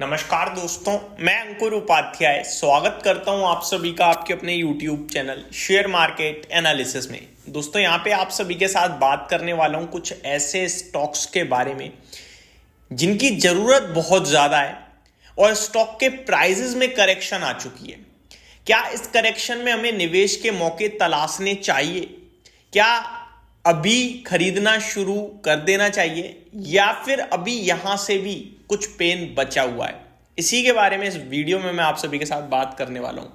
नमस्कार दोस्तों, मैं अंकुर उपाध्याय स्वागत करता हूं आप सभी का आपके अपने YouTube channel share market analysis में। दोस्तों यहां पे आप सभी के साथ बात करने वाला हूं कुछ ऐसे स्टॉक्स के बारे में जिनकी ज़रूरत बहुत ज़्यादा है और स्टॉक के प्राइजेस में करेक्शन आ चुकी है। क्या इस करेक्शन में हमें निवेश के मौके तलाशने चाहिए? क्या अभी खरीदना शुरू कर देना चाहिए या फिर अभी यहां से भी कुछ पेन बचा हुआ है? इसी के बारे में इस वीडियो में मैं आप सभी के साथ बात करने वाला हूं।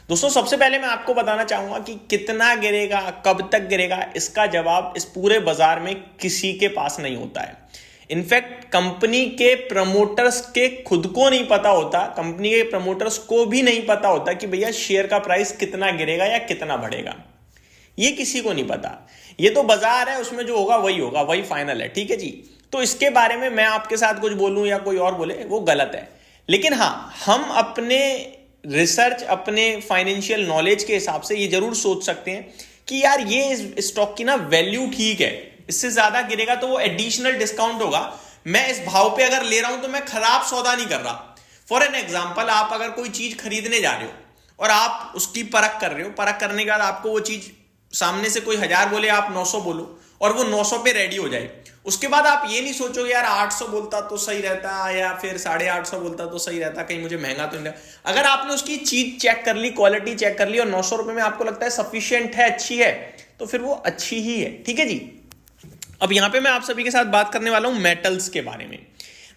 दोस्तों सबसे पहले मैं आपको बताना चाहूंगा कि कितना गिरेगा, कब तक गिरेगा, इसका जवाब इस पूरे बाजार में किसी के पास नहीं होता है। इनफैक्ट कंपनी के प्रमोटर्स के खुद को नहीं पता होता, कंपनी के प्रमोटर्स को भी नहीं पता होता कि भैया शेयर का प्राइस कितना गिरेगा या कितना बढ़ेगा। ये किसी को नहीं पता। ये तो बाजार है, उसमें जो होगा वही फाइनल है। ठीक है जी। तो इसके बारे में मैं आपके साथ कुछ बोलूं या कोई और बोले वो गलत है। लेकिन हाँ, हम अपने रिसर्च, अपने फाइनेंशियल नॉलेज के हिसाब से ये जरूर सोच सकते हैं कि यार ये इस स्टॉक की ना वैल्यू ठीक है, इससे ज्यादा गिरेगा तो वो एडिशनल डिस्काउंट होगा। मैं इस भाव पे अगर ले रहा हूं तो मैं खराब सौदा नहीं कर रहा। फॉर एन एग्जाम्पल, आप अगर कोई चीज खरीदने जा रहे हो और आप उसकी परख कर रहे हो, परख करने के बाद आपको वो चीज सामने से कोई 1000 बोले, आप 900 बोलो और वो 900 पे रेडी हो जाए। उसके बाद आप ये नहीं सोचोगे यार 800 बोलता तो सही रहता या फिर 850 बोलता तो सही रहता, कहीं मुझे महंगा तो नहीं। अगर आपने उसकी चीज चेक कर ली, क्वालिटी चेक कर ली और 900 रुपए में आपको लगता है सफिशिएंट है, अच्छी है, तो फिर वो अच्छी ही है। ठीक है जी। अब यहां पे मैं आप सभी के साथ बात करने वाला हूं मेटल्स के बारे में।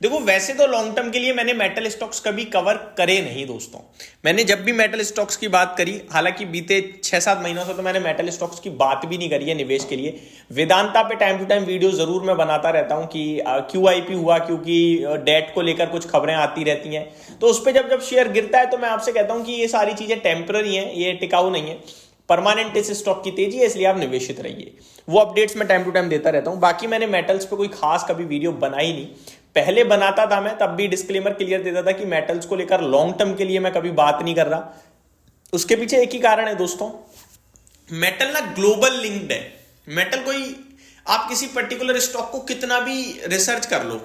देखो वैसे तो लॉन्ग टर्म के लिए मैंने मेटल स्टॉक्स कभी कवर करे नहीं दोस्तों। मैंने जब भी मेटल स्टॉक्स की बात करी, हालांकि बीते 6-7 महीनों से तो मैंने मेटल स्टॉक्स की बात भी नहीं करी है निवेश के लिए। वेदांता पे टाइम टू टाइम वीडियो जरूर मैं बनाता रहता हूं कि QIP हुआ, क्योंकि डेट को लेकर कुछ खबरें आती रहती हैं, तो उस पर जब शेयर गिरता है तो मैं आपसे कहता हूं कि ये सारी चीजें टेम्पररी हैं, ये टिकाऊ नहीं है। परमानेंट इस स्टॉक की तेजी है, इसलिए आप निवेशित रहिए। वो अपडेट्स मैं टाइम टू टाइम देता रहता हूं। बाकी मैंने मेटल्स पे कोई खास कभी वीडियो बनाई नहीं। पहले बनाता था मैं, तब भी डिस्क्लेमर क्लियर देता था कि मेटल्स को लेकर लॉन्ग टर्म के लिए मैं कभी बात नहीं कर रहा। उसके पीछे एक ही कारण है दोस्तों, मेटल ना ग्लोबल लिंक्ड है। मेटल कोई, आप किसी पर्टिकुलर स्टॉक को कितना भी रिसर्च कर लो,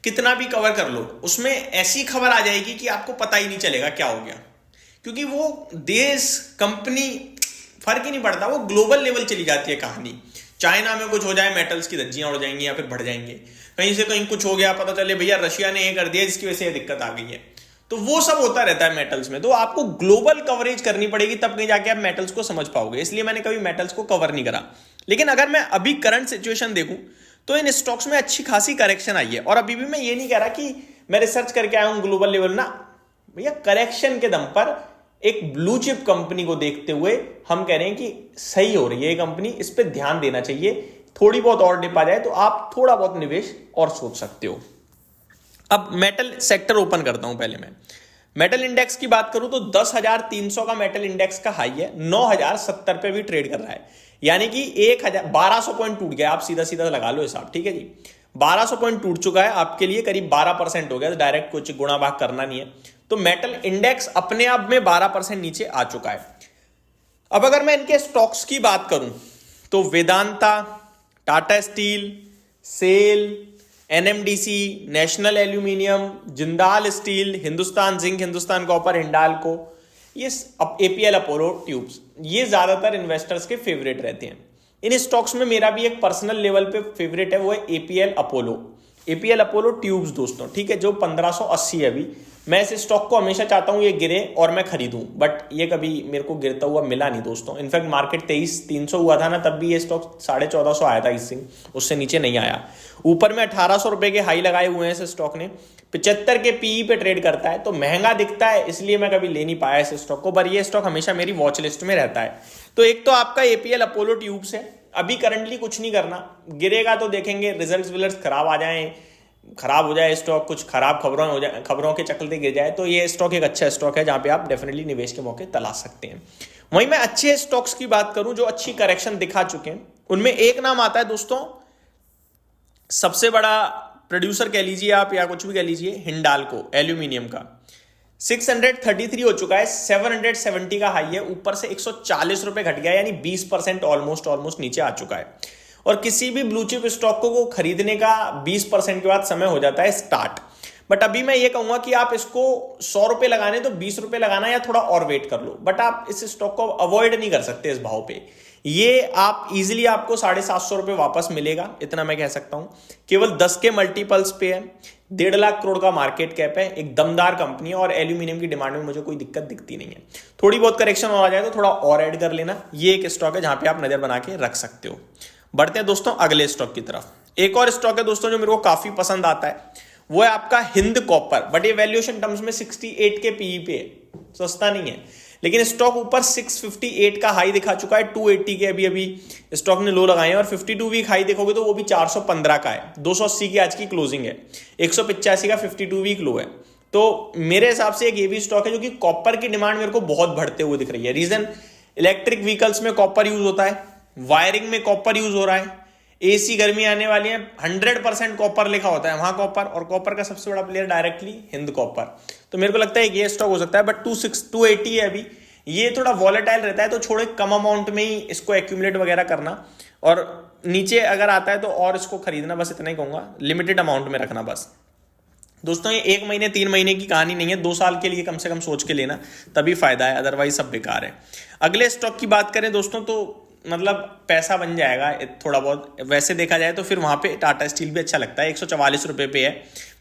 कितना भी कवर कर लो, उसमें ऐसी खबर आ जाएगी कि आपको पता ही नहीं चलेगा क्या हो गया, क्योंकि वो देश, कंपनी, फर्क ही नहीं पड़ता, वो ग्लोबल लेवल चली जाती है कहानी। चाइना में कुछ हो जाए, मेटल्स की धज्जियां उड़ जाएंगी या फिर बढ़ जाएंगे। कहीं से कहीं कुछ हो गया, पता चले भैया रशिया ने ये कर दिया जिसकी वजह से ये दिक्कत आ गई है। तो वो सब होता रहता है मेटल्स में। तो आपको ग्लोबल कवरेज करनी पड़ेगी, तब कहीं जाके आप मेटल्स को समझ पाओगे। इसलिए मैंने कभी मेटल्स को कवर नहीं करा। लेकिन अगर मैं अभी करंट सिचुएशन देखूं तो इन स्टॉक्स में अच्छी खासी करेक्शन आई है। और अभी भी मैं ये नहीं कह रहा कि मैं रिसर्च करके आया हूं ग्लोबल लेवल ना, भैया करेक्शन के दम पर एक ब्लू चिप कंपनी को देखते हुए हम कह रहे हैं कि सही हो रही है ये कंपनी, इस पे ध्यान देना चाहिए। थोड़ी बहुत और डिप आ जाए तो आप थोड़ा बहुत निवेश और सोच सकते हो। अब मेटल सेक्टर ओपन करता हूं। पहले मैं मेटल इंडेक्स की बात करूं तो 10,300 का मेटल इंडेक्स का हाई है, 9,070 पे भी ट्रेड कर रहा है। यानी कि 1200 पॉइंट टूट गया। आप सीधा सीधा लगा लो हिसाब। ठीक है जी, 1200 पॉइंट टूट चुका है, आपके लिए करीब 12% हो गया। तो डायरेक्ट कुछ गुणा भाग करना नहीं है। तो मेटल इंडेक्स अपने आप में 12% नीचे आ चुका है। अब अगर मैं इनके स्टॉक्स की बात करूं तो Vedanta, Tata steel, SAIL, NMDC, national aluminium, Jindal steel, Hindustan zinc, Hindustan copper, Hindalco, ये APL अपोलो ट्यूब्स, ये ज्यादातर इन्वेस्टर्स के फेवरेट रहते हैं। इन स्टॉक्स में मेरा भी एक पर्सनल लेवल पे फेवरेट है, वो है APL अपोलो ट्यूब्स दोस्तों। ठीक है, जो 1580 है अभी। मैं इस स्टॉक को हमेशा चाहता हूं ये गिरे और मैं खरीदूं, बट ये कभी मेरे को गिरता हुआ मिला नहीं दोस्तों। इनफैक्ट मार्केट 23,300 हुआ था ना, तब भी ये स्टॉक 1450 आया था, उससे नीचे नहीं आया। ऊपर में 1800 रुपए के हाई लगाए हुए हैं इस स्टॉक ने। 75 के PE पे ट्रेड करता है, तो महंगा दिखता है, इसलिए मैं कभी ले नहीं पाया इस स्टॉक को, पर ये स्टॉक हमेशा मेरी वॉच लिस्ट में रहता है। तो एक तो आपका APL अपोलो ट्यूब्स है। अभी करंटली कुछ नहीं करना, गिरेगा तो देखेंगे, रिजल्ट खराब आ जाए, खराब हो जाए स्टॉक, कुछ खराब खबरों हो जाए, खबरों के चलते गिर जाए, तो ये स्टॉक एक अच्छा स्टॉक है जहां पे आप डेफिनेटली निवेश के मौके तलाश सकते हैं। वहीं मैं अच्छे स्टॉक्स की बात करूं जो अच्छी करेक्शन दिखा चुके हैं, उनमें एक नाम आता है दोस्तों, सबसे बड़ा प्रोड्यूसर कह लीजिए आप या कुछ भी कह लीजिए, हिंडाल्को एल्यूमिनियम का। 633 हो चुका है, 770 का हाई है, ऊपर से 140 रुपए घट गया, यानी 20% ऑलमोस्ट नीचे आ चुका है। और किसी भी ब्लू चिप स्टॉक को खरीदने का 20% के बाद समय हो जाता है स्टार्ट। बट अभी मैं ये कहूंगा कि आप इसको 100 रुपए लगाने तो 20 रुपए लगाना या थोड़ा और वेट कर लो, बट आप इस स्टॉक को अवॉइड नहीं कर सकते इस भाव पे। ये आप इजीली आपको 750 रुपए वापस मिलेगा, इतना मैं कह सकता हूं। केवल 10 के मल्टीपल्स पे है, 1.5 लाख करोड़ का मार्केट कैप है, एक दमदार कंपनी है और एल्यूमिनियम की डिमांड में मुझे कोई दिक्कत दिखती नहीं है। थोड़ी बहुत करेक्शन और आ जाए तो थोड़ा और ऐड कर लेना। ये एक स्टॉक है जहां पे आप नजर बना के रख सकते हो। बढ़ते हैं दोस्तों अगले स्टॉक की तरफ। एक और स्टॉक है दोस्तों जो मेरे को काफी पसंद आता है, वो है आपका हिंद कॉपर। बट ये वैल्यूएशन टर्म्स में 68 के पीई पे है, सस्ता नहीं है। लेकिन स्टॉक ऊपर 658 का हाई दिखा चुका है, 280 के अभी स्टॉक ने लो लगाए हैं और 52 वीक हाई देखोगे तो वो भी 415 का है। 280 की आज की क्लोजिंग है, 185 का 52 वीक लो है। तो मेरे हिसाब से एक ये भी स्टॉक है जो कि कॉपर की डिमांड मेरे को बहुत बढ़ते हुए दिख रही है। रीजन, इलेक्ट्रिक व्हीकल्स में कॉपर यूज होता है, वायरिंग में कॉपर यूज हो रहा है, एसी गर्मी आने वाली है, 100% कॉपर लिखा होता है वहां कॉपर, और कॉपर का सबसे बड़ा प्लेयर डायरेक्टली हिंद कॉपर। तो मेरे को लगता है कि ये स्टॉक हो सकता है, बट 280 है अभी। ये थोड़ा वॉलेटाइल रहता है, तो छोड़े कम अमाउंट में ही इसको एक्यूमुलेट वगैरह करना, और नीचे अगर आता है तो और इसको खरीदना, बस इतना ही कहूंगा। लिमिटेड अमाउंट में रखना बस। दोस्तों ये 1 महीने 3 महीने की कहानी नहीं है, 2 साल के लिए कम से कम सोच के लेना, तभी फायदा है, अदरवाइज सब बेकार है। अगले स्टॉक की बात करें दोस्तों तो मतलब पैसा बन जाएगा थोड़ा बहुत, वैसे देखा जाए तो फिर वहां पे टाटा स्टील भी अच्छा लगता है। 144 रुपए पे है,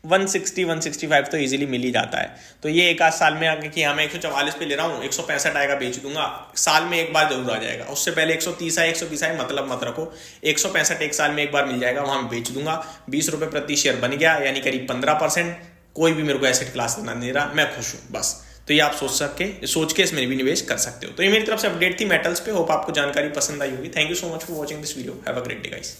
160-165 तो इजीली मिल ही जाता है। तो ये एक आध साल में आगे कि हाँ मैं 144 पे ले रहा हूँ, 165 आएगा बेच दूंगा, साल में एक बार जरूर आ जाएगा। उससे पहले 130 आए 120 आए मतलब मत रखो, 165 एक साल में एक बार मिल जाएगा, वहां मैं बेच दूंगा। 20 रुपए प्रति शेयर बन गया, यानी करीब 15%। कोई भी मेरे को एसेट क्लास ना दे रहा, मैं खुश हूँ बस। तो ये आप सोच के इसमें भी निवेश कर सकते हो। तो ये मेरी तरफ से अपडेट थी मेटल्स पे। होप आपको जानकारी पसंद आई होगी। Thank you so much for watching this video. Have a great day guys.